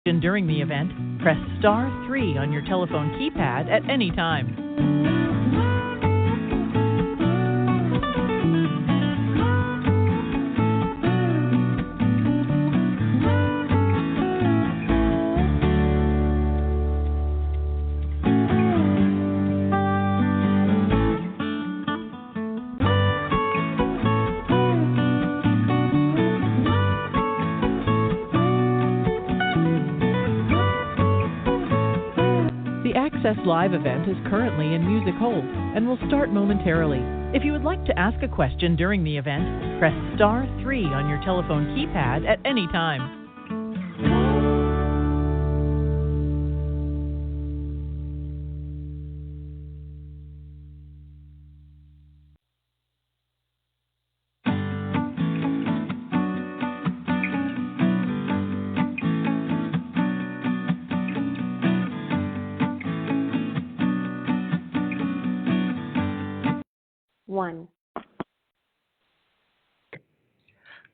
During the event, press star 3 on your telephone keypad at any time. The Access Live event is currently in music hold and will start momentarily. If you would like to ask a question during the event, press star 3 on your telephone keypad at any time.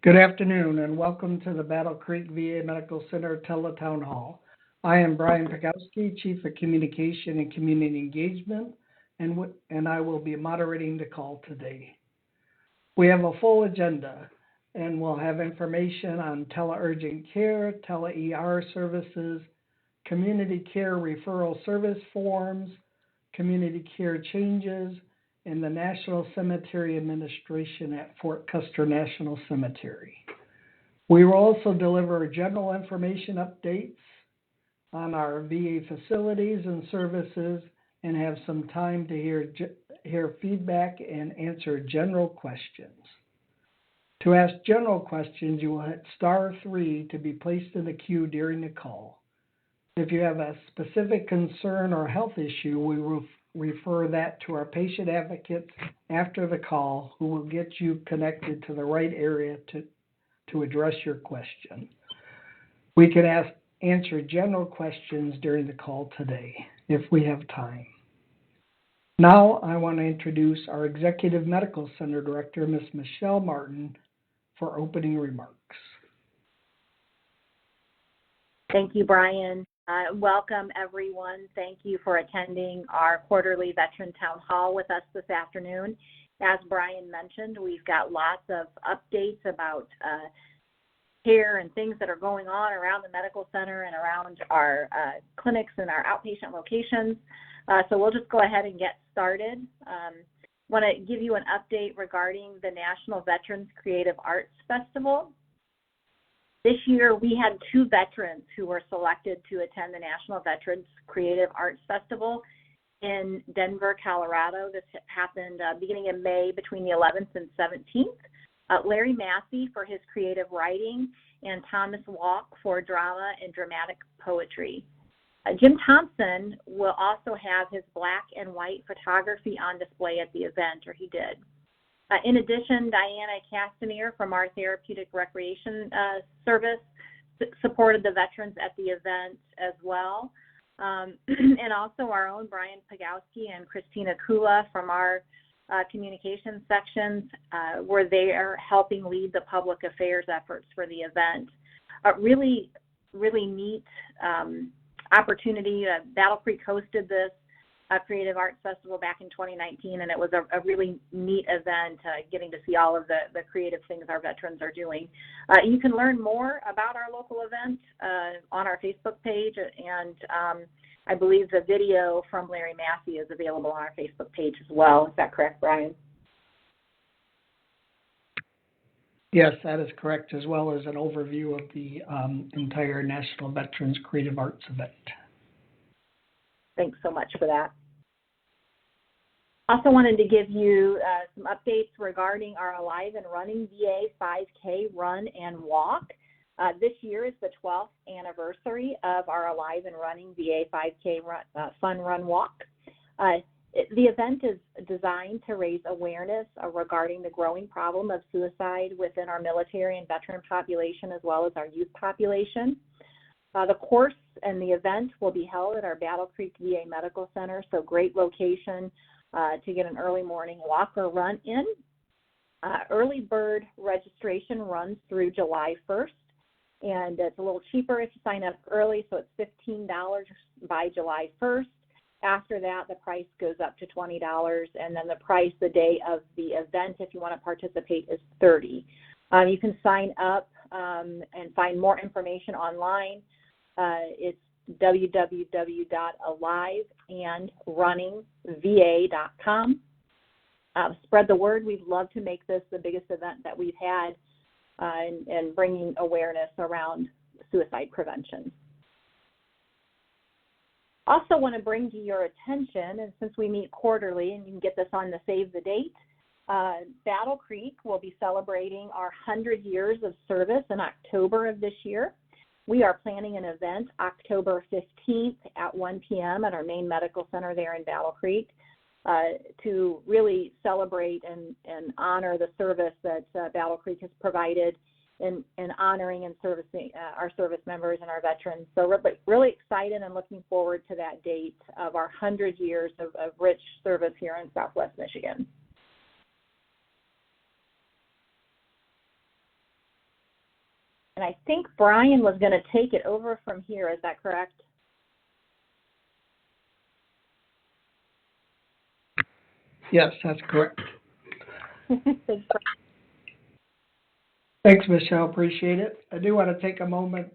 Good afternoon and welcome to the Battle Creek VA Medical Center Tele Town Hall. I am Brian Pagowski, Chief of Communication and Community Engagement, and I will be moderating the call today. We have a full agenda and we'll have information on tele-urgent care, tele-ER services, community care referral service forms, community care changes, and the National Cemetery Administration at Fort Custer National Cemetery. We will also deliver general information updates on our VA facilities and services and have some time to hear feedback and answer general questions. To ask general questions, you will hit star 3 to be placed in the queue during the call. If you have a specific concern or health issue, we will refer that to our patient advocates after the call, who will get you connected to the right area to address your question. We can answer general questions during the call today if we have time. Now I want to introduce our Executive Medical Center Director, Ms. Michelle Martin, for opening remarks. Thank you, Brian. Welcome, everyone. Thank you for attending our quarterly Veteran Town Hall with us this afternoon. As Brian mentioned, we've got lots of updates about care and things that are going on around the medical center and around our clinics and our outpatient locations. So we'll just go ahead and get started. Want to give you an update regarding the National Veterans Creative Arts Festival. This year, we had 2 veterans who were selected to attend the National Veterans Creative Arts Festival in Denver, Colorado. This happened beginning in May between the 11th and 17th. Larry Massey for his creative writing and Thomas Walk for drama and dramatic poetry. Jim Thompson will also have his black and white photography on display at the event, or he did. In addition, Diana Castaneer from our Therapeutic Recreation Service supported the veterans at the event as well. And also our own Brian Pagowski and Christina Kula from our communications sections were there helping lead the public affairs efforts for the event. Really neat opportunity. Battle Creek hosted this Creative Arts Festival back in 2019, and it was a really neat event, getting to see all of the creative things our veterans are doing. You can learn more about our local event on our Facebook page, and I believe the video from Larry Massey is available on our Facebook page as well. Is that correct, Brian? Yes, that is correct, as well as an overview of the entire National Veterans Creative Arts event. Thanks so much for that. Also wanted to give you some updates regarding our Alive and Running VA 5K Run and Walk. This year is the 12th anniversary of our Alive and Running VA 5K Fun Run Walk. The event is designed to raise awareness regarding the growing problem of suicide within our military and veteran population, as well as our youth population. The course and the event will be held at our Battle Creek VA Medical Center, so great location to get an early morning walk or run in. Early bird registration runs through July 1st. And it's a little cheaper if you sign up early, so it's $15 by July 1st. After that, the price goes up to $20, and then the price the day of the event, if you want to participate, is $30. You can sign up and find more information online. It's www.aliveandrunningva.com. Spread the word. We'd love to make this the biggest event that we've had and bringing awareness around suicide prevention. Also want to bring to your attention, and since we meet quarterly, and you can get this on the Save the Date, Battle Creek will be celebrating our 100 years of service in October of this year. We are planning an event October 15th at 1 p.m. at our main medical center there in Battle Creek to really celebrate and honor the service that Battle Creek has provided in honoring and servicing our service members and our veterans. So we're really excited and looking forward to that date of our 100 years of rich service here in Southwest Michigan. And I think Brian was going to take it over from here. Is that correct? Yes, that's correct. Thanks, Thanks, Michelle. Appreciate it. I do want to take a moment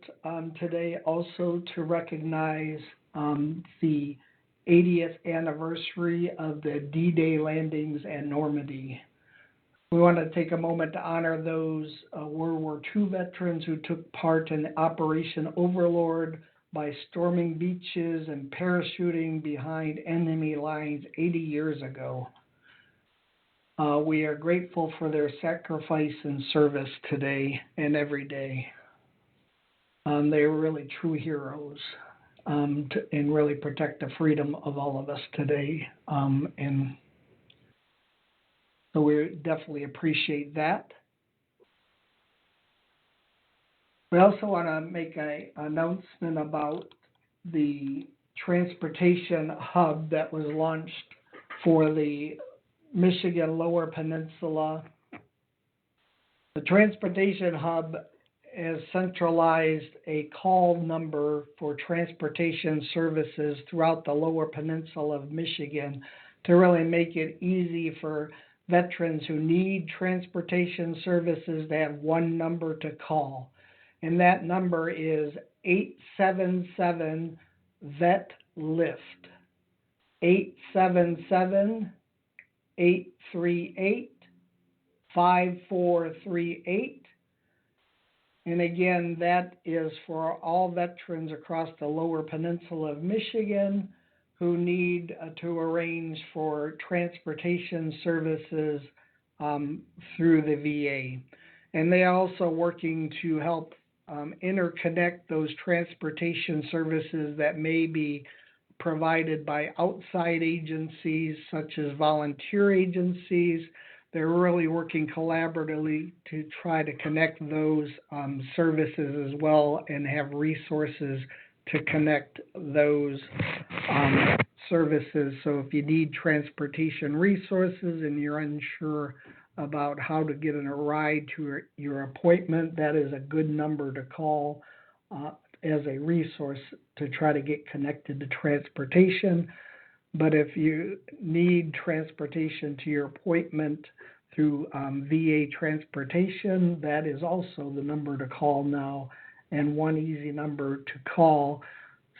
today also to recognize the 80th anniversary of the D-Day landings at Normandy. We want to take a moment to honor those World War II veterans who took part in Operation Overlord by storming beaches and parachuting behind enemy lines 80 years ago. We are grateful for their sacrifice and service today and every day. They are really true heroes and really protect the freedom of all of us today. And so we definitely appreciate that. We also want to make an announcement about the transportation hub that was launched for the Michigan Lower Peninsula. The transportation hub has centralized a call number for transportation services throughout the Lower Peninsula of Michigan to really make it easy for veterans who need transportation services to have one number to call. And that number is 877-VET-LIFT. 877-838-5438. And again, that is for all veterans across the Lower Peninsula of Michigan who need to arrange for transportation services through the VA. And they are also working to help interconnect those transportation services that may be provided by outside agencies such as volunteer agencies. They're really working collaboratively to try to connect those services as well and have resources to connect those services. So if you need transportation resources and you're unsure about how to get in a ride to your appointment, that is a good number to call as a resource to try to get connected to transportation. But if you need transportation to your appointment through VA transportation, that is also the number to call now and one easy number to call.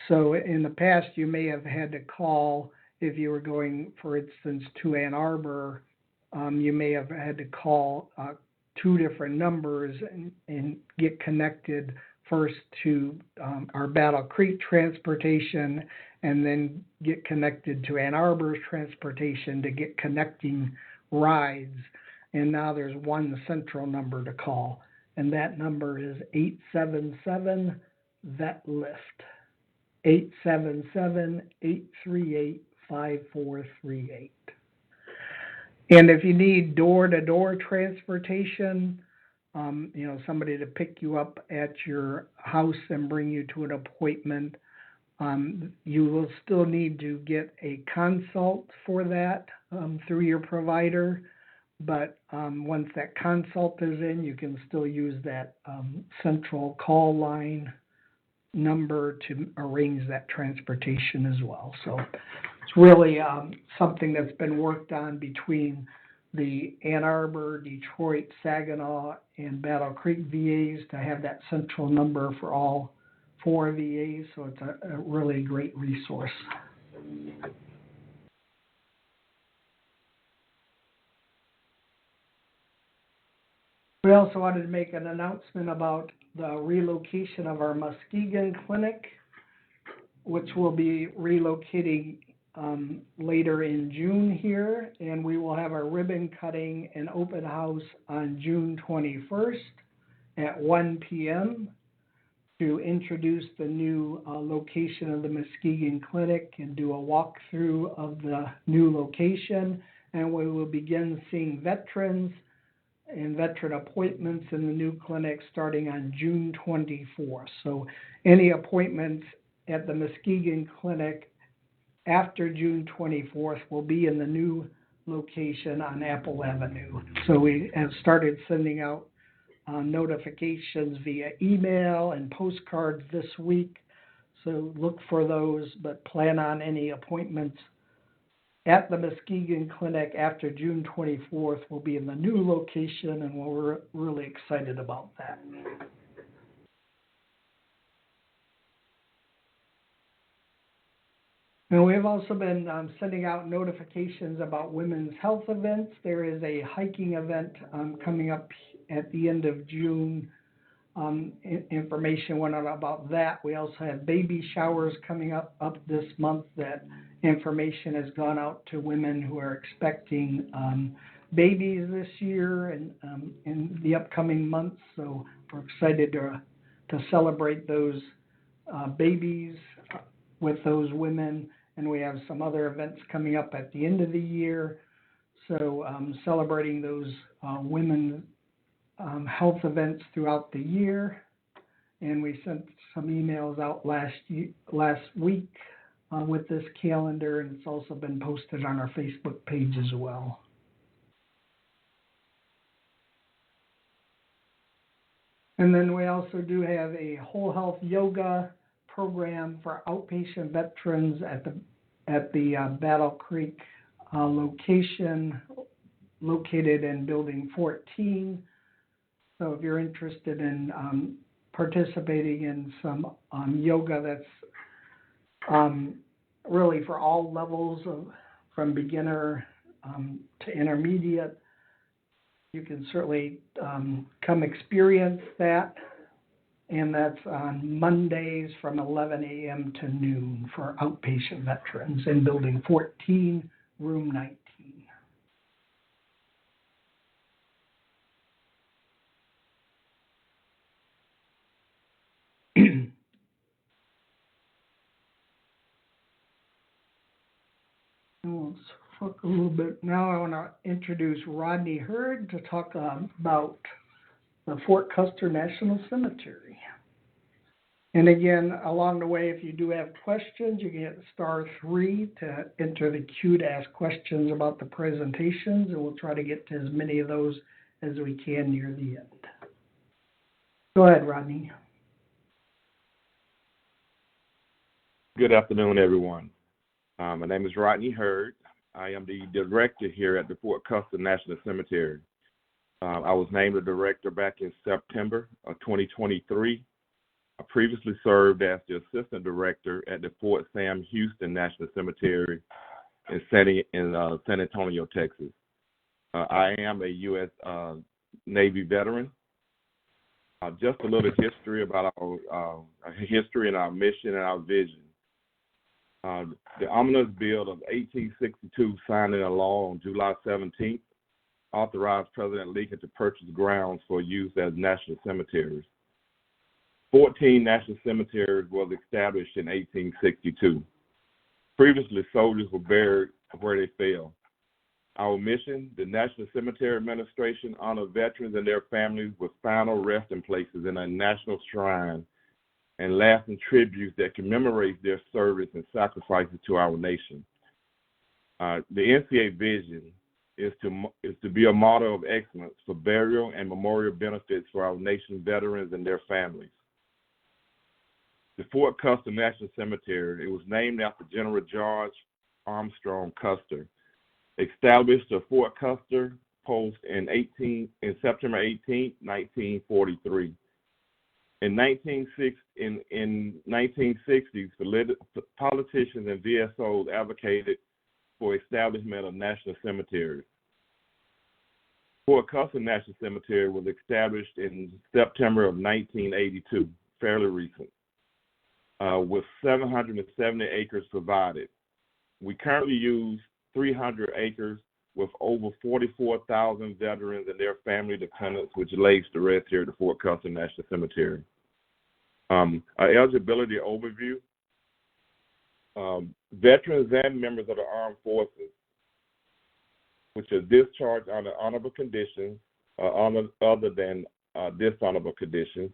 So in the past, you may have had to call if you were going, for instance, to Ann Arbor. You may have had to call two different numbers and get connected first to our Battle Creek transportation and then get connected to Ann Arbor's transportation to get connecting rides. And now there's one central number to call, and that number is 877-VET-LIFT, 877-838-5438. And if you need door-to-door transportation, somebody to pick you up at your house and bring you to an appointment, you will still need to get a consult for that through your provider. but once that consult is in, you can still use that central call line number to arrange that transportation as well. So it's really something that's been worked on between the Ann Arbor, Detroit, Saginaw, and Battle Creek VAs to have that central number for all 4 VAs. So it's a really great resource. We also wanted to make an announcement about the relocation of our Muskegon clinic, which will be relocating later in June here, and we will have our ribbon cutting and open house on June 21st at 1 p.m. to introduce the new location of the Muskegon clinic and do a walkthrough of the new location, and we will begin seeing veterans and veteran appointments in the new clinic starting on June 24th. So any appointments at the Muskegon clinic after June 24th will be in the new location on Apple Avenue. So we have started sending out notifications via email and postcards this week. So look for those, but plan on any appointments at the Muskegon Clinic after June 24th will be in the new location, and we're really excited about that. And we have also been sending out notifications about women's health events. There is a hiking event coming up at the end of June. Information went out about that. We also have baby showers coming up this month. That information has gone out to women who are expecting babies this year and in the upcoming months. So we're excited to celebrate those babies with those women. And we have some other events coming up at the end of the year. So celebrating those women health events throughout the year, and we sent some emails out last week with this calendar, and it's also been posted on our Facebook page as well. And then we also do have a whole health yoga program for outpatient veterans at the Battle Creek location, located in Building 14. So if you're interested in participating in some yoga, that's really for all levels from beginner to intermediate, you can certainly come experience that. And that's on Mondays from 11 a.m. to noon for outpatient veterans in Building 14, Room 19. Let's talk a little bit. Now I want to introduce Rodney Hurd to talk about the Fort Custer National Cemetery. And again, along the way, if you do have questions, you can hit *3 to enter the queue to ask questions about the presentations, and we'll try to get to as many of those as we can near the end. Go ahead, Rodney. Good afternoon, everyone. My name is Rodney Hurd. I am the director here at the Fort Custer National Cemetery. I was named the director back in September of 2023. I previously served as the assistant director at the Fort Sam Houston National Cemetery in San Antonio, Texas. I am a U.S. Navy veteran. Just a little history about our history and our mission and our vision. The Omnibus Bill of 1862, signed into law on July 17th, authorized President Lincoln to purchase grounds for use as national cemeteries. 14 national cemeteries was established in 1862. Previously, soldiers were buried where they fell. Our mission, the National Cemetery Administration, honors veterans and their families with final resting places in a national shrine and lasting tributes that commemorate their service and sacrifices to our nation. The NCA vision is to be a model of excellence for burial and memorial benefits for our nation's veterans and their families. The Fort Custer National Cemetery, it was named after General George Armstrong Custer, established the Fort Custer post in September 18, 1943. In 1960s, politicians and VSOs advocated for establishment of national cemeteries. Fort Custer National Cemetery was established in September of 1982, fairly recent, with 770 acres provided. We currently use 300 acres with over 44,000 veterans and their family dependents, which lays to rest here at the Fort Custer National Cemetery. Our eligibility overview. Veterans and members of the armed forces, which are discharged under honorable conditions, other than dishonorable conditions.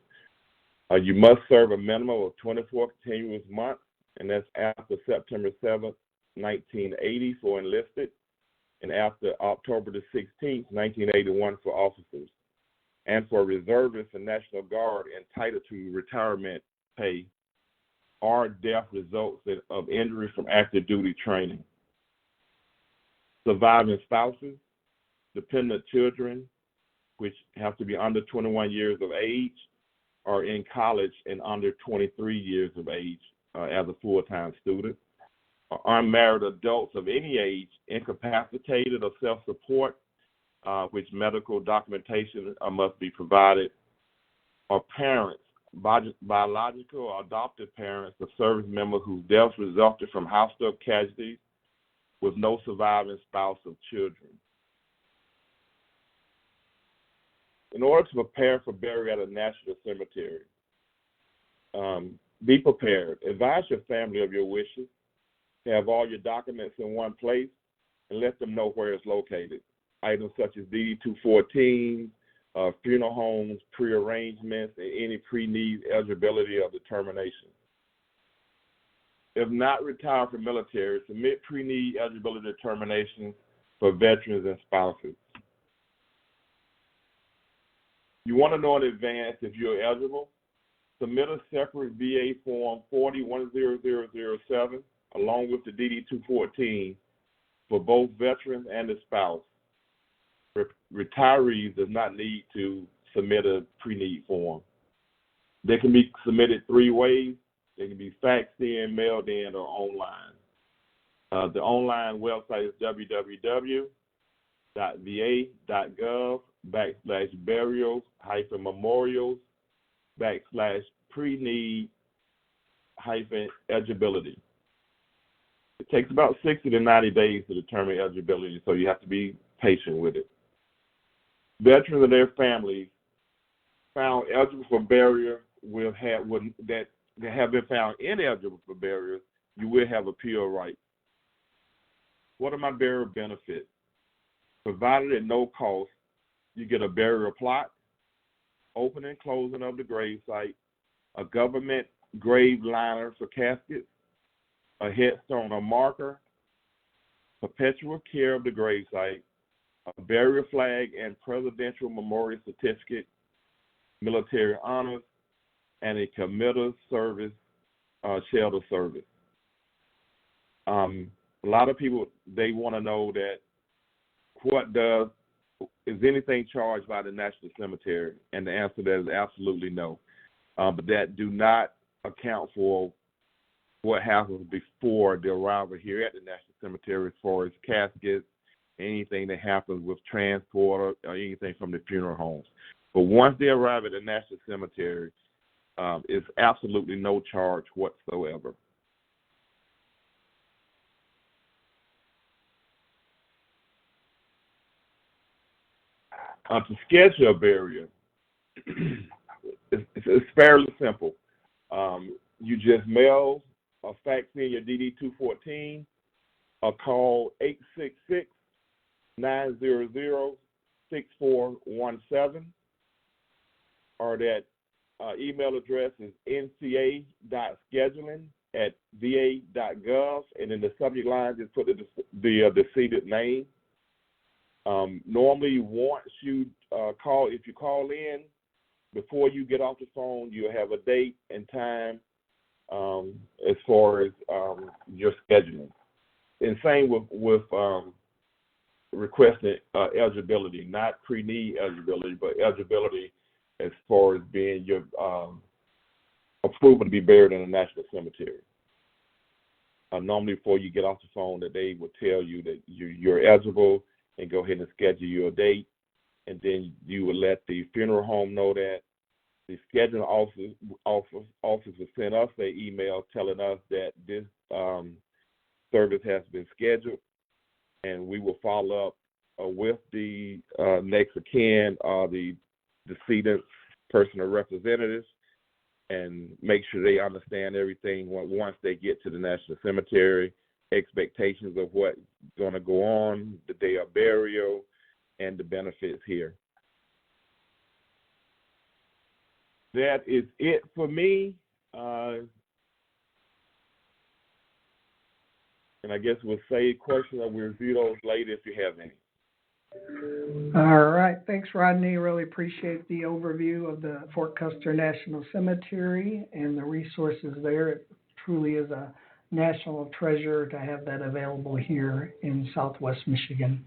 You must serve a minimum of 24 continuous months, and that's after September 7th, 1980 for enlisted, and after October the 16th, 1981 for officers. And for reservists and National Guard entitled to retirement pay or death results of injury from active duty training. Surviving spouses, dependent children, which have to be under 21 years of age, or in college and under 23 years of age as a full-time student. Unmarried adults of any age, incapacitated or self-support, which medical documentation must be provided, or parents, biological or adopted parents of service members whose deaths resulted from hostile casualties with no surviving spouse of children. In order to prepare for burial at a national cemetery, be prepared. Advise your family of your wishes. Have all your documents in one place and let them know where it's located. Items such as DD-214, funeral homes, pre-arrangements, and any pre-need eligibility of determination. If not retired from military, submit pre-need eligibility determinations for veterans and spouses. You want to know in advance if you're eligible? Submit a separate VA Form 40-10007 along with the DD-214 for both veterans and the spouse. Retirees does not need to submit a pre-need form. They can be submitted three ways. They can be faxed in, mailed in, or online. The online website is www.va.gov/burials-pre-need-eligibility. It takes about 60 to 90 days to determine eligibility, so you have to be patient with it. Veterans and their families found eligible for burial that have been found ineligible for burial, you will have appeal rights. What are my burial benefits? Provided at no cost, you get a burial plot, opening and closing of the grave site, a government grave liner for caskets, a headstone or marker, perpetual care of the gravesite, a burial flag and presidential memorial certificate, military honors, and a committal service, shelter service. A lot of people, they want to know that is anything charged by the National Cemetery? And the answer to that is absolutely no. But that do not account for what happens before the arrival here at the National Cemetery as far as caskets, anything that happens with transport or anything from the funeral homes. But once they arrive at the National Cemetery, it's absolutely no charge whatsoever. To schedule a burial, it's fairly simple. You just mail or fax in your DD-214 or call 866-900-6417, or that email address is nca.scheduling@va.gov, and in the subject line just put the decedent name. Normally, once you if you call in, before you get off the phone, you'll have a date and time as far as your scheduling. And same with requesting eligibility, not pre-need eligibility, but eligibility as far as being your approval to be buried in a national cemetery. Normally, before you get off the phone, that they will tell you that you're eligible and go ahead and schedule your date, and then you will let the funeral home know that. The scheduling office will send us an email telling us that this service has been scheduled, and we will follow up with the next of kin or the decedent's personal representatives and make sure they understand everything once they get to the National Cemetery, expectations of what's going to go on, the day of burial, and the benefits here. That is it for me. And I guess we'll save questions and we'll review those later if you have any. All right. Thanks, Rodney. Really appreciate the overview of the Fort Custer National Cemetery and the resources there. It truly is a national treasure to have that available here in Southwest Michigan.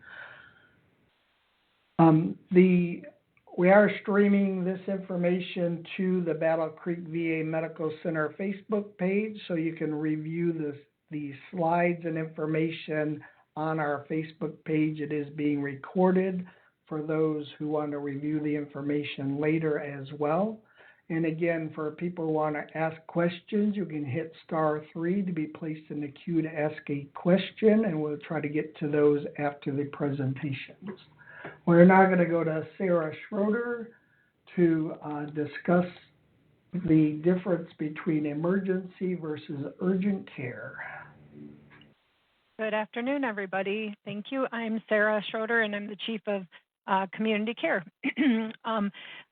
We are streaming this information to the Battle Creek VA Medical Center Facebook page, so you can review the slides and information on our Facebook page. It is being recorded for those who want to review the information later as well. And again, for people who want to ask questions, you can hit *3 to be placed in the queue to ask a question, and we'll try to get to those after the presentations. We're now going to go to Sarah Schroeder to discuss the difference between emergency versus urgent care. Good afternoon, everybody. Thank you. I'm Sarah Schroeder, and I'm the Chief of Community Care.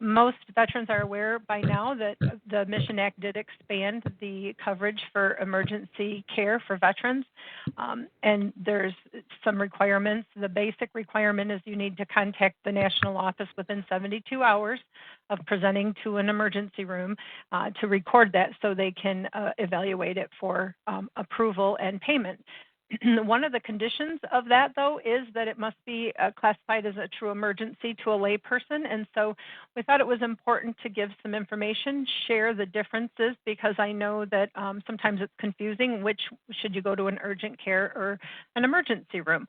Most veterans are aware by now that the Mission Act did expand the coverage for emergency care for veterans, and there's some requirements. The basic requirement is you need to contact the national office within 72 hours of presenting to an emergency room to record that so they can evaluate it for approval and payment. One of the conditions of that, though, is that it must be classified as a true emergency to a lay person. And so we thought it was important to give some information, share the differences, because I know that sometimes it's confusing which should you go to an urgent care or an emergency room.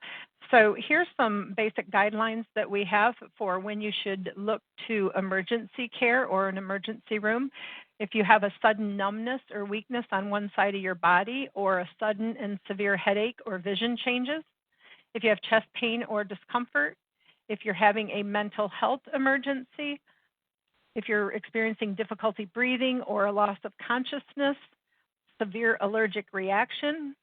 So here's some basic guidelines that we have for when you should look to emergency care or an emergency room. If you have a sudden numbness or weakness on one side of your body, or a sudden and severe headache or vision changes, if you have chest pain or discomfort, if you're having a mental health emergency, if you're experiencing difficulty breathing or a loss of consciousness, severe allergic reaction,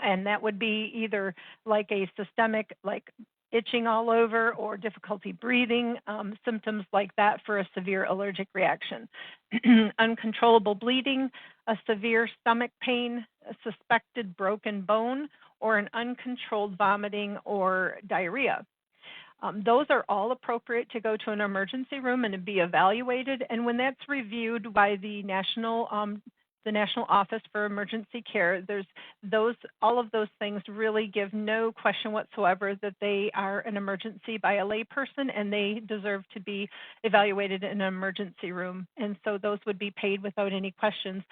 and that would be either like a systemic, like itching all over, or difficulty breathing, symptoms like that for a severe allergic reaction. Uncontrollable bleeding, a severe stomach pain, a suspected broken bone, or an uncontrolled vomiting or diarrhea. Those are all appropriate to go to an emergency room and to be evaluated. And when that's reviewed by the National Office for Emergency Care, all of those things really give no question whatsoever that they are an emergency by a layperson, and they deserve to be evaluated in an emergency room. And so those would be paid without any questions.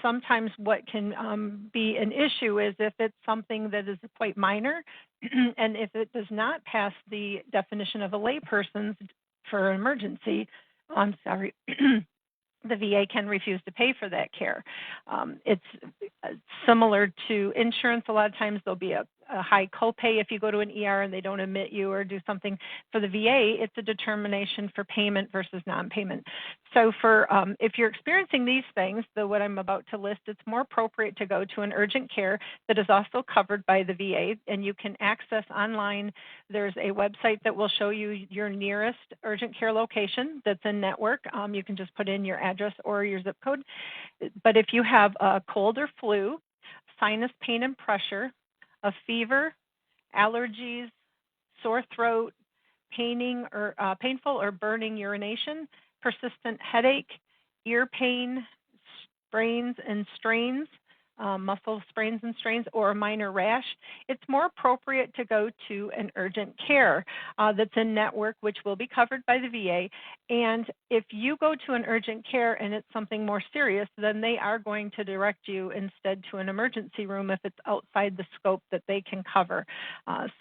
Sometimes what can be an issue is if it's something that is quite minor, and if it does not pass the definition of a layperson for an emergency, the VA can refuse to pay for that care. It's similar to insurance. A lot of times there'll be a high copay if you go to an ER and they don't admit you or do something. For the VA, it's a determination for payment versus non-payment. So for if you're experiencing these things, what I'm about to list, it's more appropriate to go to an urgent care that is also covered by the VA, and you can access online. There's a website that will show you your nearest urgent care location that's in network. You can just put in your address or your zip code. But if you have a cold or flu, sinus pain and pressure, a fever, allergies, sore throat, painful or burning urination, persistent headache, ear pain, sprains and strains, muscle sprains and strains, or a minor rash, it's more appropriate to go to an urgent care that's in network, which will be covered by the VA. And if you go to an urgent care and it's something more serious, then they are going to direct you instead to an emergency room if it's outside the scope that they can cover.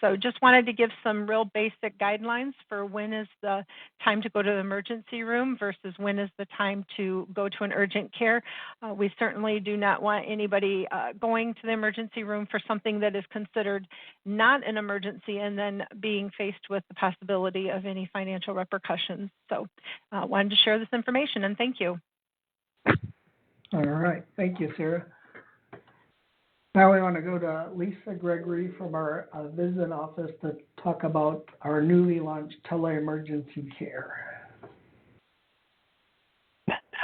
So just wanted to give some real basic guidelines for when is the time to go to the emergency room versus when is the time to go to an urgent care. We certainly do not want anybody going to the emergency room for something that is considered not an emergency and then being faced with the possibility of any financial repercussions. So wanted to share this information, and thank you. All right. Thank you, Sarah. Now we want to go to Lisa Gregory from our visit office to talk about our newly launched tele-emergency care.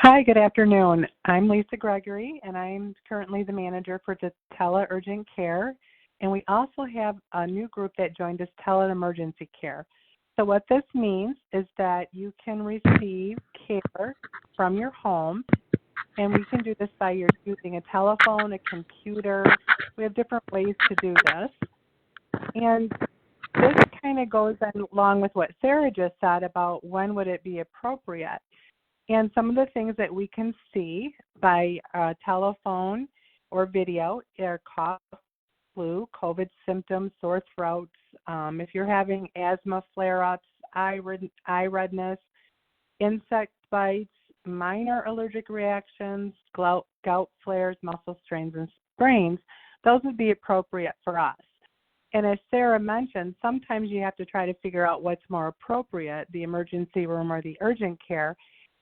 Hi, good afternoon. I'm Lisa Gregory, and I'm currently the manager for the Tele Urgent Care. And we also have a new group that joined us, Tele Emergency Care. So what this means is that you can receive care from your home, and we can do this by using a telephone, a computer. We have different ways to do this. And this kind of goes along with what Sarah just said about when would it be appropriate. And some of the things that we can see by telephone or video are cough, flu, COVID symptoms, sore throats, if you're having asthma flare-ups, eye redness, insect bites, minor allergic reactions, gout flares, muscle strains, and sprains, those would be appropriate for us. And as Sarah mentioned, sometimes you have to try to figure out what's more appropriate, the emergency room or the urgent care.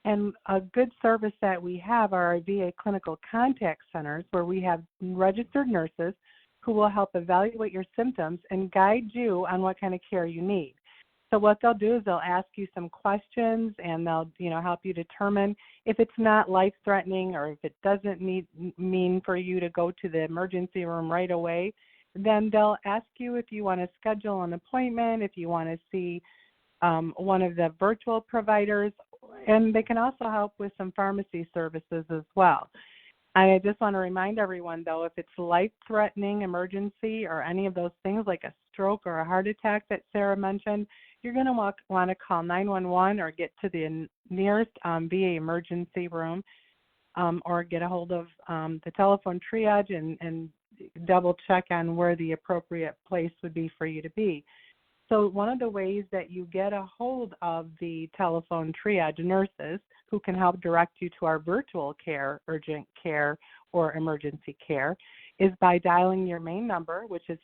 And a good service that we have are our VA clinical contact centers, where we have registered nurses who will help evaluate your symptoms and guide you on what kind of care you need. So what they'll do is they'll ask you some questions, and they'll help you determine if it's not life-threatening or if it doesn't mean for you to go to the emergency room right away. Then they'll ask you if you want to schedule an appointment, if you want to see one of the virtual providers, and they can also help with some pharmacy services as well. I just want to remind everyone, though, if it's life-threatening emergency or any of those things like a stroke or a heart attack that Sarah mentioned, you're going to want to call 911 or get to the nearest VA emergency room or get a hold of the telephone triage and double check on where the appropriate place would be for you to be. So one of the ways that you get a hold of the telephone triage nurses who can help direct you to our virtual care, urgent care, or emergency care is by dialing your main number, which is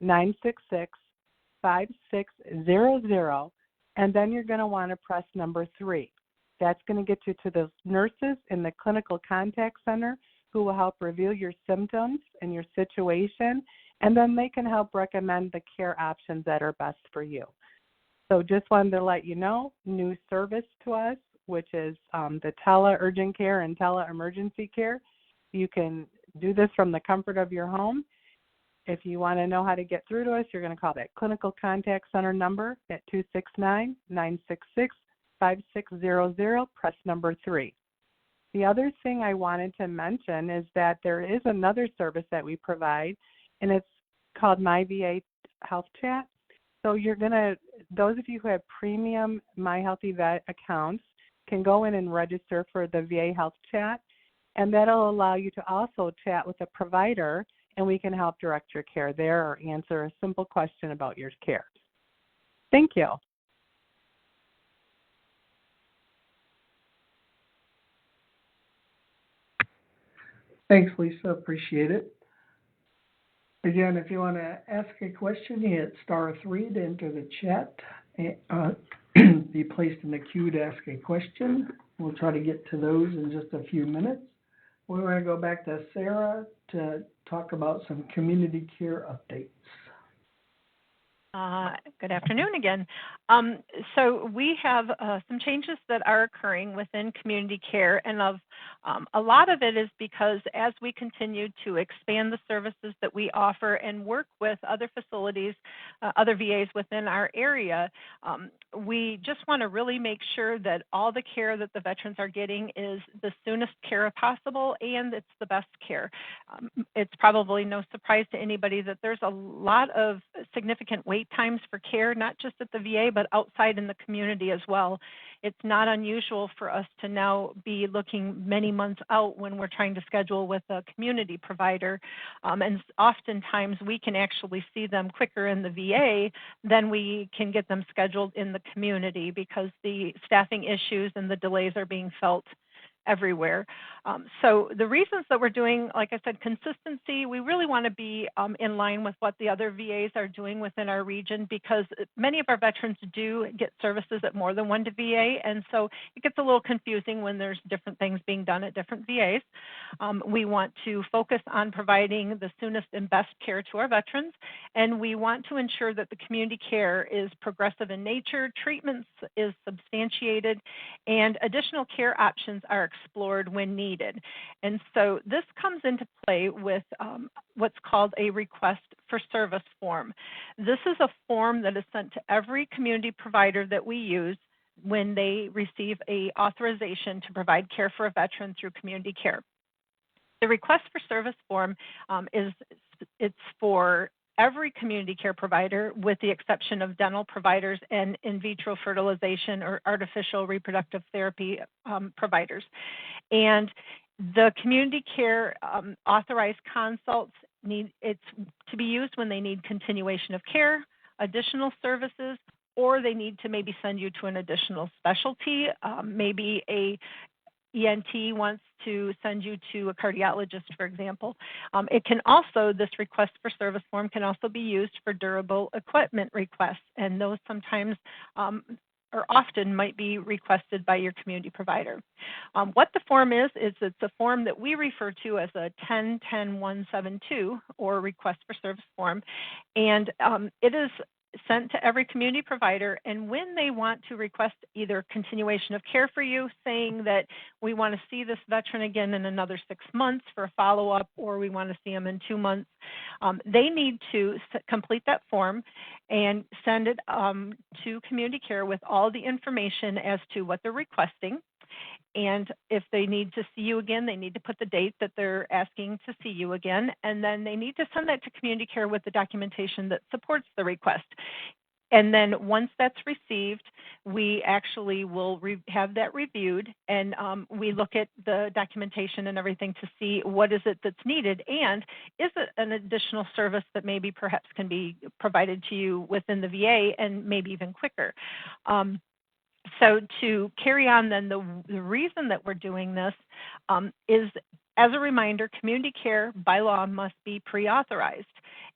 269-966-5600, and then you're going to want to press number 3. That's going to get you to the nurses in the clinical contact center who will help review your symptoms and your situation, and then they can help recommend the care options that are best for you. So just wanted to let you know, new service to us, which is the Tele Urgent Care and Tele Emergency Care. You can do this from the comfort of your home. If you want to know how to get through to us, you're going to call that clinical contact center number at 269-966-5600, press number 3. The other thing I wanted to mention is that there is another service that we provide, and it's called My VA Health Chat. So those of you who have premium My Healthy Vet accounts can go in and register for the VA Health Chat, and that'll allow you to also chat with a provider, and we can help direct your care there or answer a simple question about your care. Thank you. Thanks, Lisa. Appreciate it. Again, if you want to ask a question, you hit *3 to enter the chat. Be placed in the queue to ask a question. We'll try to get to those in just a few minutes. We want to go back to Sarah to talk about some community care updates. Good afternoon again. So we have some changes that are occurring within community care, and a lot of it is because as we continue to expand the services that we offer and work with other facilities, other VAs within our area, we just want to really make sure that all the care that the veterans are getting is the soonest care possible and it's the best care. It's probably no surprise to anybody that there's a lot of significant wait times for care, not just at the VA, but outside in the community as well. It's not unusual for us to now be looking many months out when we're trying to schedule with a community provider. And oftentimes we can actually see them quicker in the VA than we can get them scheduled in the community because the staffing issues and the delays are being felt everywhere. So the reasons that we're doing, like I said, consistency, we really want to be in line with what the other VAs are doing within our region because many of our veterans do get services at more than one VA, and so it gets a little confusing when there's different things being done at different VAs. We want to focus on providing the soonest and best care to our veterans, and we want to ensure that the community care is progressive in nature, treatments is substantiated, and additional care options are explored when needed. And so this comes into play with what's called a request for service form. This is a form that is sent to every community provider that we use when they receive a authorization to provide care for a veteran through community care. The request for service form it's for every community care provider with the exception of dental providers and in vitro fertilization or artificial reproductive therapy providers. And the community care authorized consults it's to be used when they need continuation of care, additional services, or they need to maybe send you to an additional specialty. Maybe a ENT wants to send you to a cardiologist, for example. It can also, this request for service form can also be used for durable equipment requests, and those sometimes or often might be requested by your community provider. What the form is it's a form that we refer to as a 10-10-172 or request for service form, and it is sent to every community provider, and when they want to request either continuation of care for you, saying that we want to see this veteran again in another 6 months for a follow-up, or we want to see him in 2 months, they need to complete that form and send it to community care with all the information as to what they're requesting. And if they need to see you again, they need to put the date that they're asking to see you again, and then they need to send that to community care with the documentation that supports the request. And then once that's received, we actually will have that reviewed, and we look at the documentation and everything to see what is it that's needed, and is it an additional service that maybe perhaps can be provided to you within the VA and maybe even quicker. So to carry on then, the reason that we're doing this is, as a reminder, community care by law must be pre-authorized.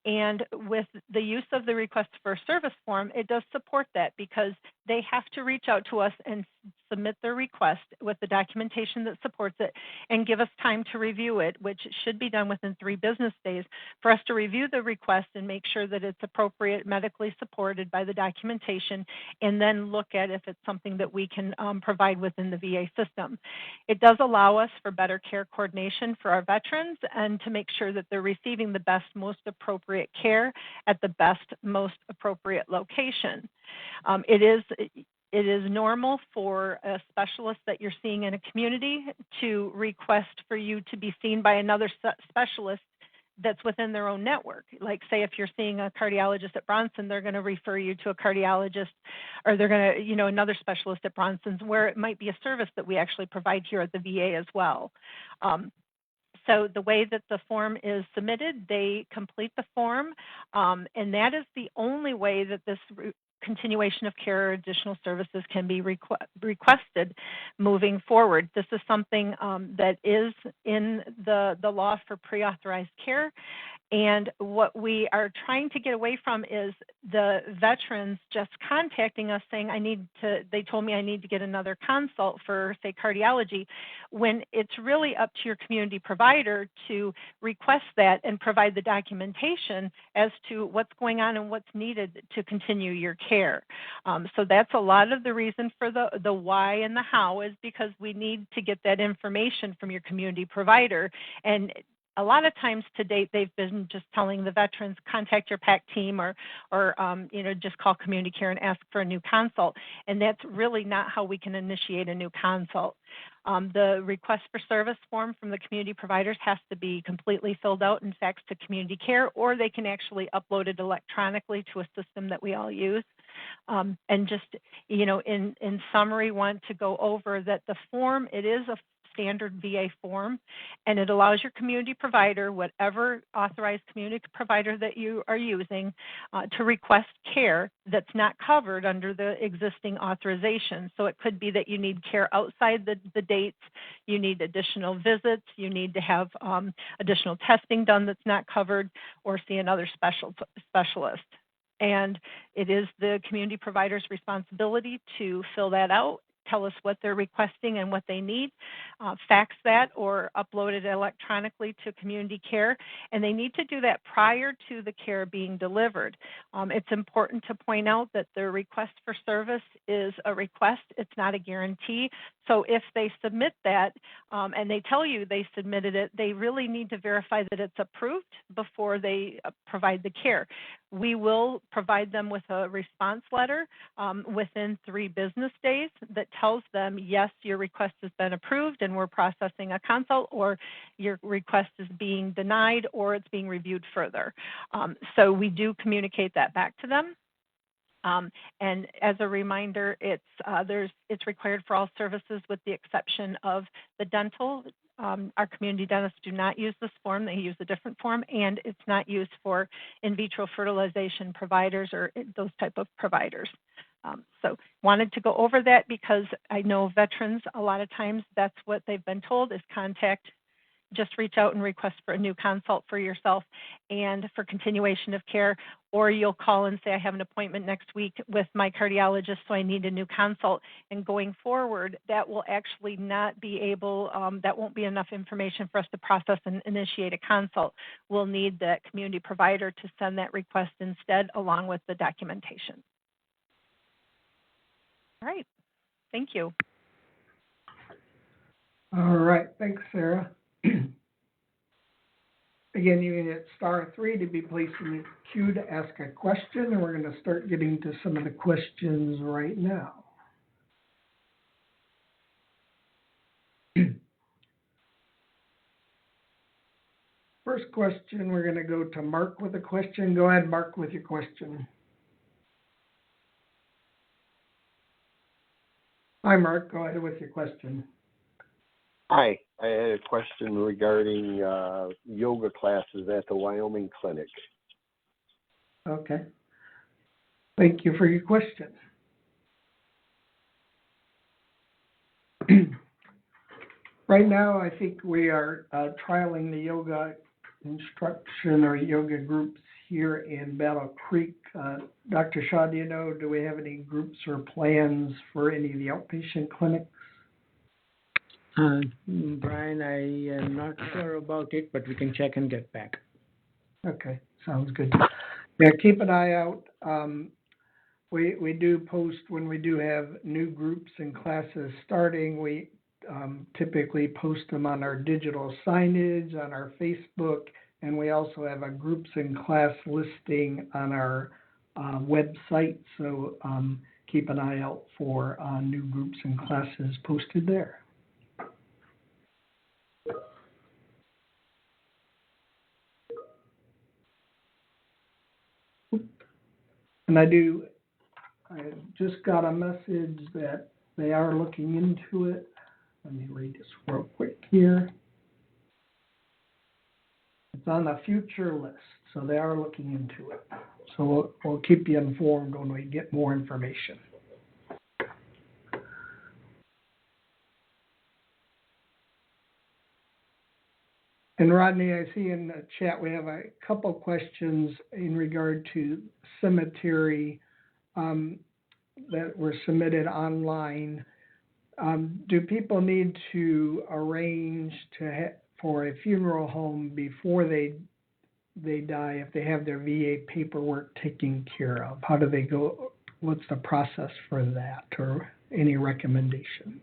And with the use of the request for service form, it does support that because they have to reach out to us and submit their request with the documentation that supports it and give us time to review it, which should be done within 3 business days, for us to review the request and make sure that it's appropriate, medically supported by the documentation, and then look at if it's something that we can provide within the VA system. It does allow us for better care coordination for our veterans and to make sure that they're receiving the best, most appropriate care at the best, most appropriate location. It is normal for a specialist that you're seeing in a community to request for you to be seen by another specialist that's within their own network. Like, say, if you're seeing a cardiologist at Bronson, they're going to refer you to a cardiologist, or they're going to, another specialist at Bronson's, where it might be a service that we actually provide here at the VA as well. So the way that the form is submitted, they complete the form, and that is the only way that this continuation of care or additional services can be requested moving forward. This is something that is in the law for pre-authorized care, And what we are trying to get away from is the veterans just contacting us saying, they told me I need to get another consult for, say, cardiology, when it's really up to your community provider to request that and provide the documentation as to what's going on and what's needed to continue your care. So that's a lot of the reason for the why and the how, is because we need to get that information from your community provider. And a lot of times to date, they've been just telling the veterans, contact your PAC team or just call community care and ask for a new consult. And that's really not how we can initiate a new consult. The request for service form from the community providers has to be completely filled out and faxed to community care, or they can actually upload it electronically to a system that we all use. And just, in summary, want to go over that the form, it is a standard VA form, and it allows your community provider, whatever authorized community provider that you are using, to request care that's not covered under the existing authorization. So it could be that you need care outside the dates, you need additional visits, you need to have additional testing done that's not covered, or see another specialist. And it is the community provider's responsibility to fill that out, tell us what they're requesting and what they need, fax that or upload it electronically to community care, and they need to do that prior to the care being delivered. It's important to point out that the request for service is a request, it's not a guarantee. So if they submit that and they tell you they submitted it, they really need to verify that it's approved before they provide the care. We will provide them with a response letter within 3 business days that tells them, yes, your request has been approved and we're processing a consult, or your request is being denied or it's being reviewed further. So we do communicate that back to them. And as a reminder, it's required for all services with the exception of the dental. Our community dentists do not use this form. They use a different form, and it's not used for in vitro fertilization providers or those type of providers. So wanted to go over that because I know veterans, a lot of times that's what they've been told is just reach out and request for a new consult for yourself and for continuation of care, or you'll call and say, I have an appointment next week with my cardiologist, so I need a new consult. And going forward, that will actually not be able, that won't be enough information for us to process and initiate a consult. We'll need that community provider to send that request instead, along with the documentation. All right, thank you. All right, thanks, Sarah. Again, you can hit *3 to be placed in the queue to ask a question, and we're going to start getting to some of the questions right now. First question, we're going to go to Mark with a question. Go ahead, Mark, with your question. Hi, Mark. Go ahead with your question. Hi, I had a question regarding yoga classes at the Wyoming clinic. Okay. Thank you for your question. Right now, I think we are trialing the yoga instruction or yoga groups here in Battle Creek. Dr. Shaw, do we have any groups or plans for any of the outpatient clinics? Brian, I am not sure about it, but we can check and get back. Okay, sounds good. Yeah, keep an eye out. We do post when we do have new groups and classes starting. We typically post them on our digital signage, on our Facebook, and we also have a groups and class listing on our website. So keep an eye out for new groups and classes posted there. And I just got a message that they are looking into it. Let me read this real quick here. It's on the future list, so they are looking into it. So we'll keep you informed when we get more information. And Rodney, I see in the chat we have a couple questions in regard to cemetery that were submitted online. Do people need to arrange for a funeral home before they die if they have their VA paperwork taken care of? How do they go? What's the process for that, or any recommendations?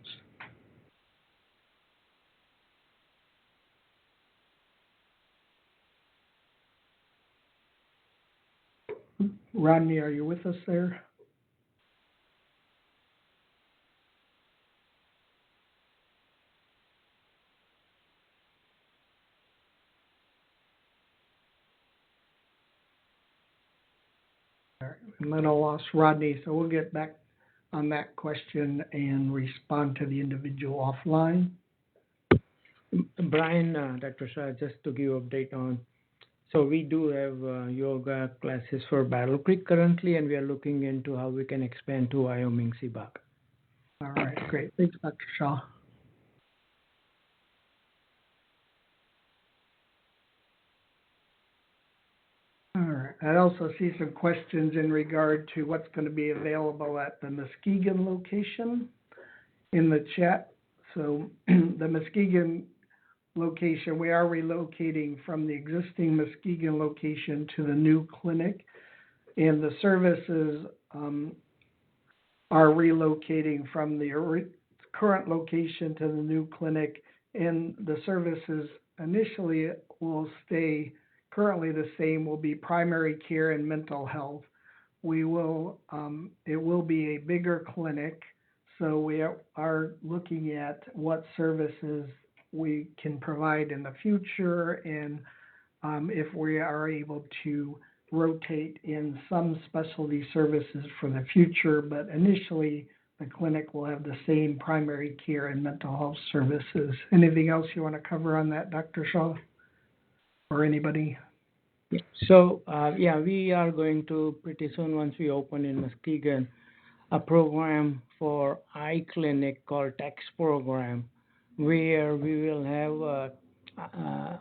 Rodney, are you with us there? And then I lost Rodney, so we'll get back on that question and respond to the individual offline. Brian, Dr. Shah, just to give update on, so we do have yoga classes for Battle Creek currently, and we are looking into how we can expand to Wyoming CBOC. All right, great. Thanks, Dr. Shaw. All right. I also see some questions in regard to what's going to be available at the Muskegon location in the chat. So the Muskegon location, we are relocating from the existing Muskegon location to the new clinic, and the services are relocating from the current location to the new clinic, and the services initially will stay currently the same, will be primary care and mental health. We will, it will be a bigger clinic, so we are looking at what services we can provide in the future, and if we are able to rotate in some specialty services for the future, but initially the clinic will have the same primary care and mental health services. Anything else you want to cover on that, Dr. Shaw, or anybody? So, we are going to pretty soon, once we open in Muskegon, a program for eye clinic called TAX program, where we will have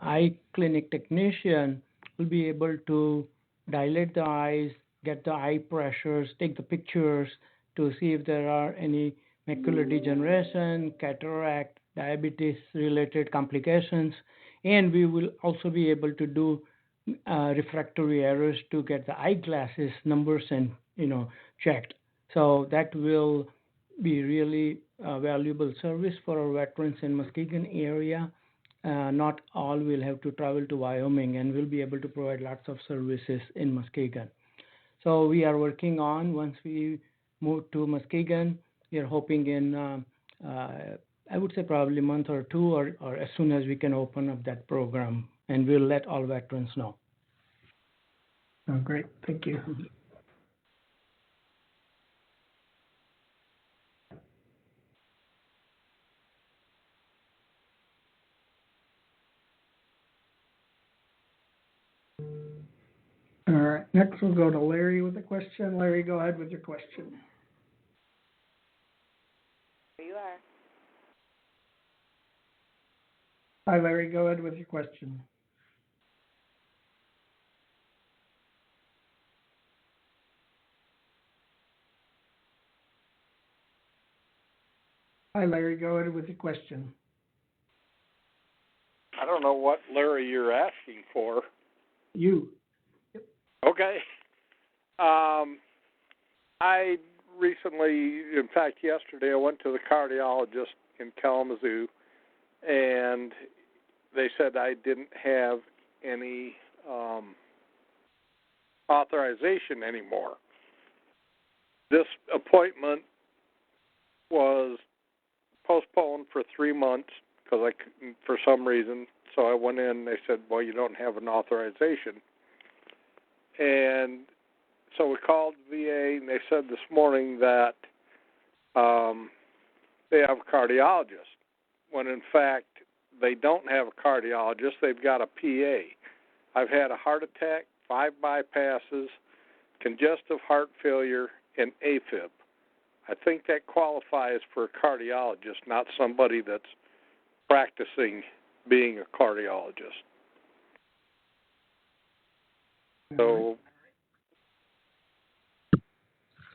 eye clinic technician will be able to dilate the eyes, get the eye pressures, take the pictures to see if there are any macular degeneration, cataract, diabetes related complications, and we will also be able to do refractory errors to get the eyeglasses numbers and checked. So that will be really a valuable service for our veterans in Muskegon area. Not all will have to travel to Wyoming, and we'll be able to provide lots of services in Muskegon. So we are working on, once we move to Muskegon, we are hoping in, I would say probably a month or two, or as soon as we can open up that program, and we'll let all veterans know. Oh, great. Thank you. All right, next we'll go to Larry with a question. Larry, go ahead with your question. There you are. Hi, Larry, go ahead with your question. Hi, Larry, go ahead with your question. I don't know what Larry you're asking for. You. Okay. I recently, in fact, yesterday, I went to the cardiologist in Kalamazoo, and they said I didn't have any authorization anymore. This appointment was postponed for 3 months because for some reason. So I went in and they said, well, you don't have an authorization. And so we called VA, and they said this morning that they have a cardiologist, when in fact they don't have a cardiologist. They've got a PA. I've had a heart attack, 5 bypasses, congestive heart failure, and AFib. I think that qualifies for a cardiologist, not somebody that's practicing being a cardiologist. So,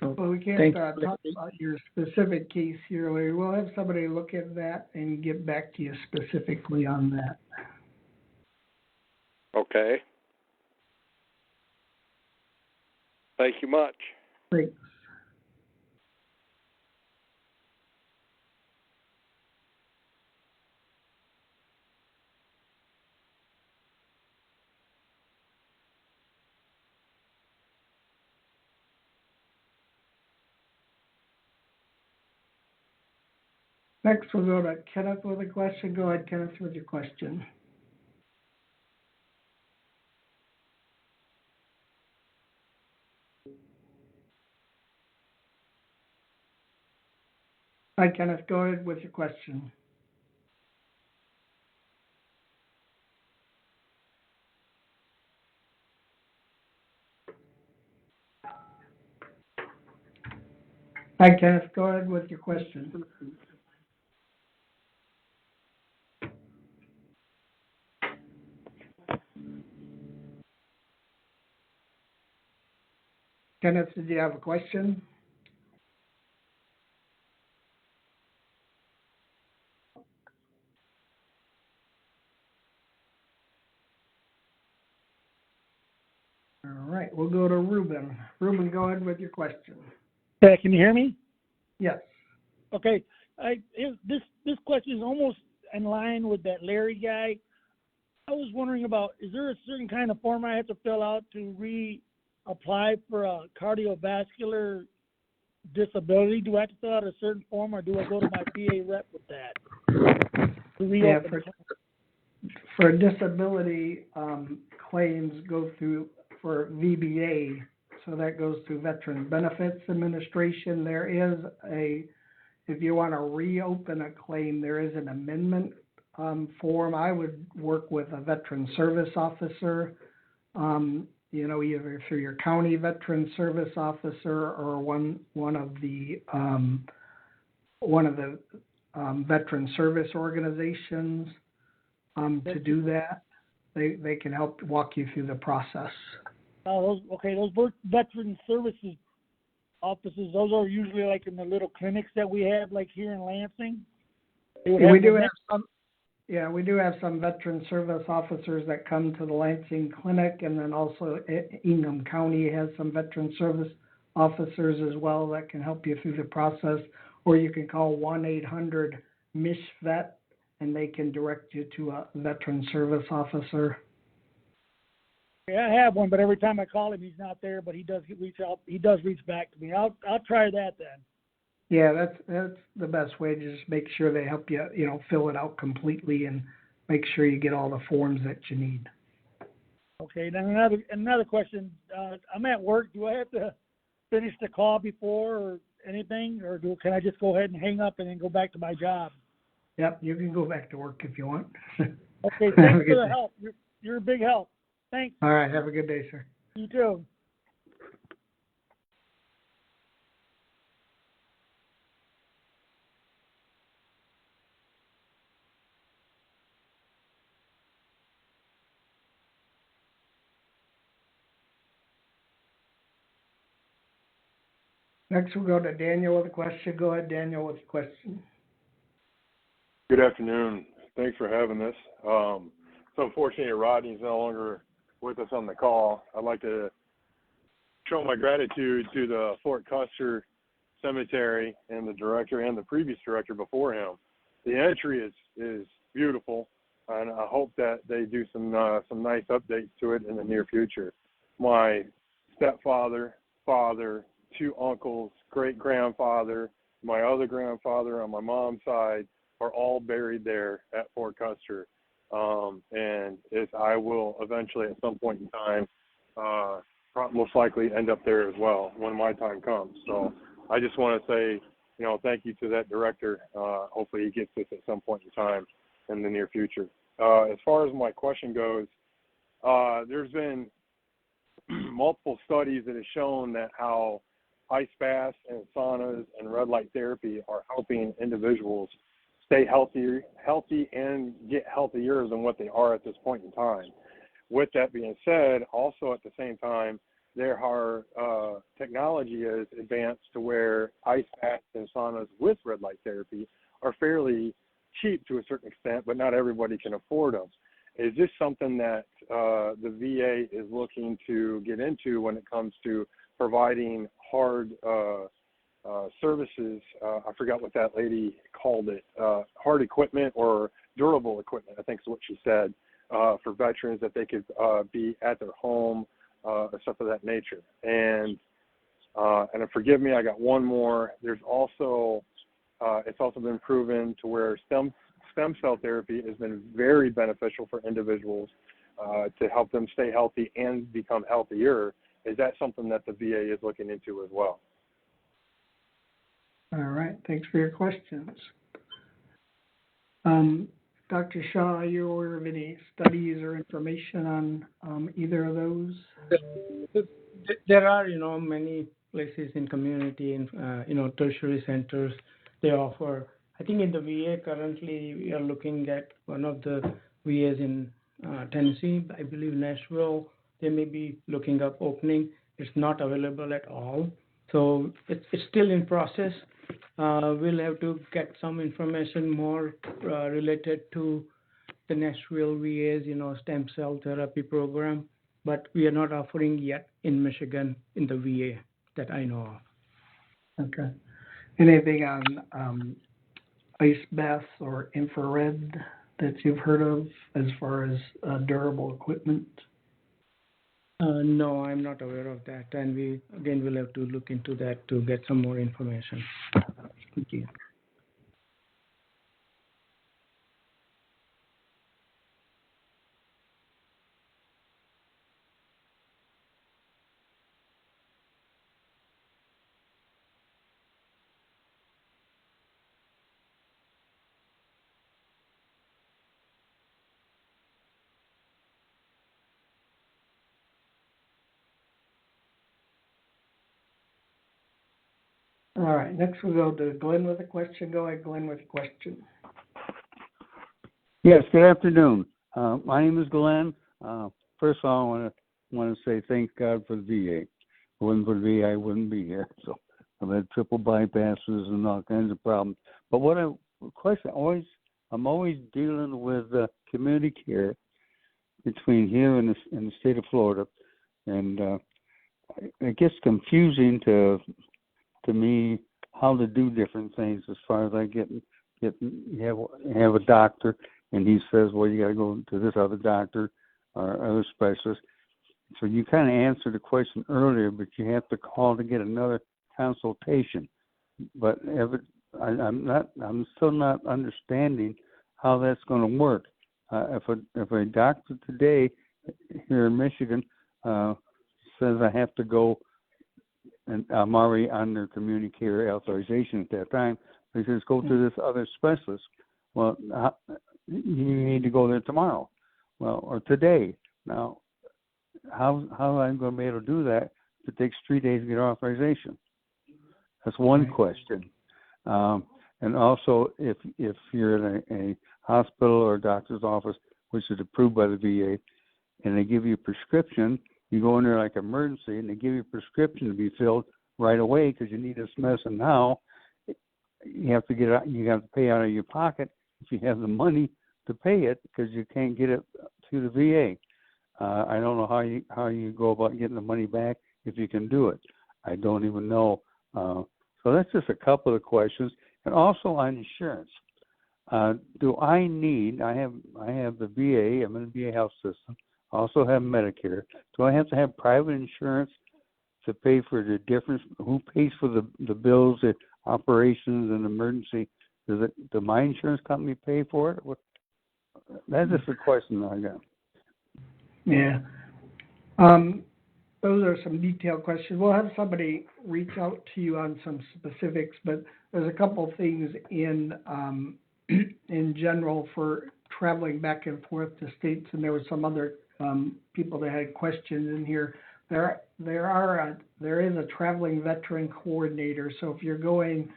Well, we can't Thank talk about your specific case here, Larry. We'll have somebody look at that and get back to you specifically on that. okay. Thank you much. Great. Next, we'll go to Kenneth with a question. Go ahead, Kenneth, with your question. Hi, Kenneth. Go ahead with your question. Hi, Kenneth. Go ahead with your question. Kenneth, did you have a question? All right, we'll go to Ruben. Ruben, go ahead with your question. Yeah, can you hear me? Yes. Okay. This question is almost in line with that Larry guy. I was wondering about, is there a certain kind of form I have to fill out to reapply for a cardiovascular disability? Do I have to fill out a certain form, or do I go to my PA rep with that? Yeah, for disability claims go through for VBA, so that goes through Veteran Benefits Administration. There is if you want to reopen a claim, there is an amendment form. I would work with a Veteran Service Officer, either through your county Veteran Service Officer or one of the Veteran Service organizations to do that. They can help walk you through the process. Those Veteran Services offices, those are usually like in the little clinics that we have, like here in Lansing. We do have some Veteran Service Officers that come to the Lansing Clinic, and then also Ingham County has some Veteran Service Officers as well that can help you through the process. Or you can call 1-800-MISH-VET, and they can direct you to a Veteran Service Officer. Yeah, I have one, but every time I call him, he's not there. But he does reach out. He does reach back to me. I'll try that then. Yeah, that's the best way to just make sure they help you, fill it out completely and make sure you get all the forms that you need. Okay, then another question. I'm at work. Do I have to finish the call before or anything, or can I just go ahead and hang up and then go back to my job? Yep, you can go back to work if you want. Okay, thanks for the help. You're a big help. Thanks. All right, have a good day, sir. You too. Next, we'll go to Daniel with a question. Go ahead, Daniel, with a question. Good afternoon. Thanks for having this. It's unfortunate Rodney's no longer with us on the call. I'd like to show my gratitude to the Fort Custer Cemetery and the director and the previous director before him. The entry is beautiful, and I hope that they do some nice updates to it in the near future. My stepfather, father, 2 uncles, great-grandfather, my other grandfather on my mom's side are all buried there at Fort Custer. And I will eventually at some point in time most likely end up there as well when my time comes. So I just want to say, thank you to that director. Hopefully he gets this at some point in time in the near future. As far as my question goes, there's been multiple studies that have shown that how ice baths and saunas and red light therapy are helping individuals stay healthy and get healthier than what they are at this point in time. with that being said, also at the same time, there are technology is advanced to where ice baths and saunas with red light therapy are fairly cheap to a certain extent, but not everybody can afford them. Is this something that the VA is looking to get into when it comes to providing hard services? I forgot what that lady called it, hard equipment or durable equipment, I think is what she said, for veterans that they could be at their home, or stuff of that nature. And forgive me, I got one more. There's also, it's also been proven to where stem cell therapy has been very beneficial for individuals to help them stay healthy and become healthier. Is that something that the VA is looking into as well? All right, thanks for your questions. Dr. Shaw, are you aware of any studies or information on either of those? There are, many places in community and, tertiary centers. They offer, I think in the VA currently, we are looking at one of the VAs in Tennessee, I believe Nashville. They may be looking up opening. It's not available at all. So it's still in process. We'll have to get some information more related to the Nashville VA's, stem cell therapy program, but we are not offering yet in Michigan in the VA that I know of. Okay. Anything on ice baths or infrared that you've heard of as far as durable equipment? No, I'm not aware of that, and we'll have to look into that to get some more information. Thank you. All right, next we'll go to Glenn with a question. Go ahead, Glenn, with a question. Yes, good afternoon. My name is Glenn. First of all, I want to say thank God for the VA. If it wasn't for the VA, I wouldn't be here. So I've had triple bypasses and all kinds of problems. But I'm always dealing with community care between here and the state of Florida, and it gets confusing to me how to do different things as far as I have a doctor and he says, well, you got to go to this other doctor or other specialist. So you kind of answered the question earlier, but you have to call to get another consultation. But I'm still not understanding how that's going to work. If a doctor today here in Michigan says I have to go, and I'm already on their community care authorization at that time. They says, go to this other specialist. Well, you need to go there tomorrow. Well, or today. Now, how am I going to be able to do that? It takes 3 days to get authorization. That's one question. And also, if you're in a hospital or a doctor's office, which is approved by the VA, and they give you a prescription, you go in there like emergency, and they give you a prescription to be filled right away because you need this medicine now. You have to pay out of your pocket if you have the money to pay it because you can't get it through the VA. I don't know how you go about getting the money back if you can do it. I don't even know. So that's just a couple of questions, and also on insurance. Do I need? I have the VA. I'm in the VA health system. I also have Medicare. Do I have to have private insurance to pay for the difference? Who pays for the bills, the operations, and emergency? Does my insurance company pay for it? That's just a question that I got. Yeah. Those are some detailed questions. We'll have somebody reach out to you on some specifics, but there's a couple things in general for traveling back and forth to states, and there were some other people that had questions in here. There is a traveling veteran coordinator. So if you're going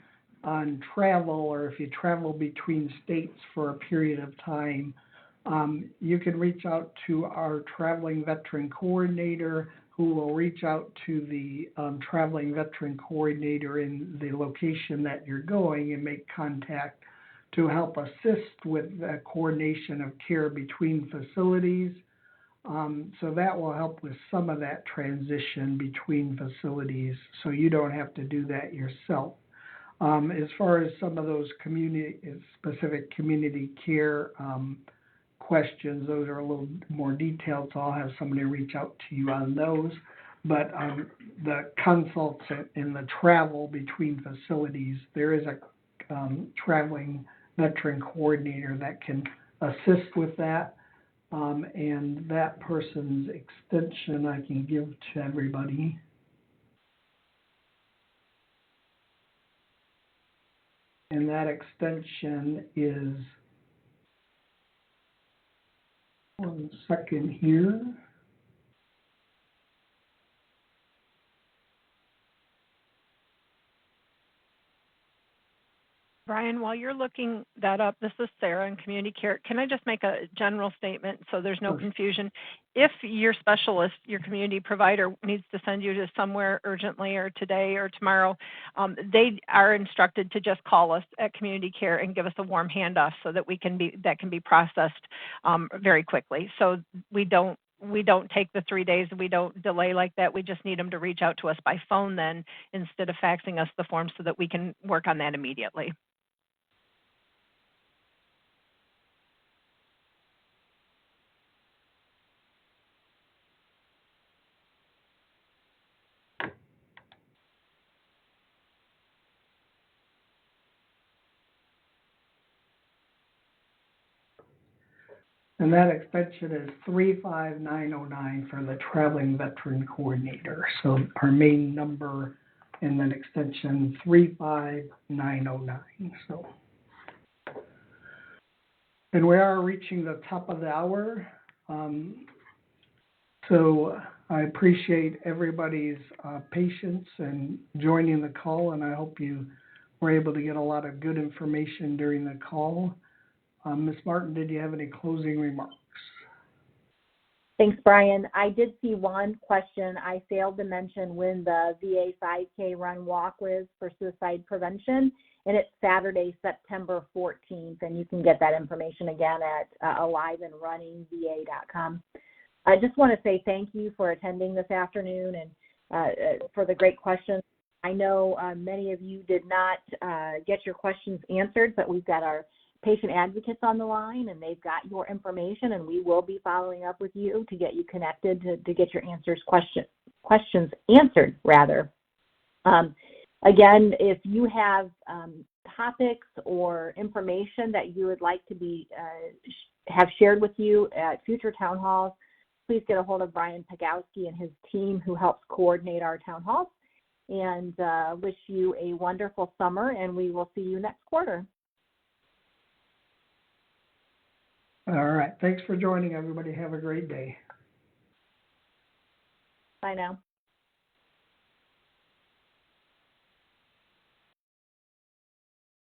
on travel or if you travel between states for a period of time, You can reach out to our traveling veteran coordinator, who will reach out to the traveling veteran coordinator in the location that you're going and make contact to help assist with the coordination of care between facilities. So that will help with some of that transition between facilities, so you don't have to do that yourself. As far as some of those specific community care questions, those are a little more detailed, so I'll have somebody reach out to you on those. But the consults and the travel between facilities, there is a traveling veteran coordinator that can assist with that. And that person's extension I can give to everybody. And that extension is, one second here. Brian, while you're looking that up, this is Sarah in Community Care. Can I just make a general statement so there's no confusion? If your specialist, your community provider, needs to send you to somewhere urgently or today or tomorrow, they are instructed to just call us at Community Care and give us a warm handoff so that that can be processed very quickly. So we don't take the 3 days, we don't delay like that. We just need them to reach out to us by phone then instead of faxing us the forms so that we can work on that immediately. And that extension is 35909 for the traveling veteran coordinator. So our main number and then extension 35909. So, and we are reaching the top of the hour. So I appreciate everybody's patience and joining the call, and I hope you were able to get a lot of good information during the call. Ms. Martin, did you have any closing remarks? Thanks, Brian. I did see one question. I failed to mention when the VA 5K run walk was for suicide prevention, and it's Saturday, September 14th, and you can get that information again at aliveandrunningva.com. I just want to say thank you for attending this afternoon and for the great questions. I know many of you did not get your questions answered, but we've got our patient advocates on the line, and they've got your information, and we will be following up with you to get you connected to get your questions answered, rather. Again, if you have topics or information that you would like to be have shared with you at future town halls, please get a hold of Brian Pegowski and his team who helps coordinate our town halls, and wish you a wonderful summer, and we will see you next quarter. All right. Thanks for joining, everybody. Have a great day. Bye now.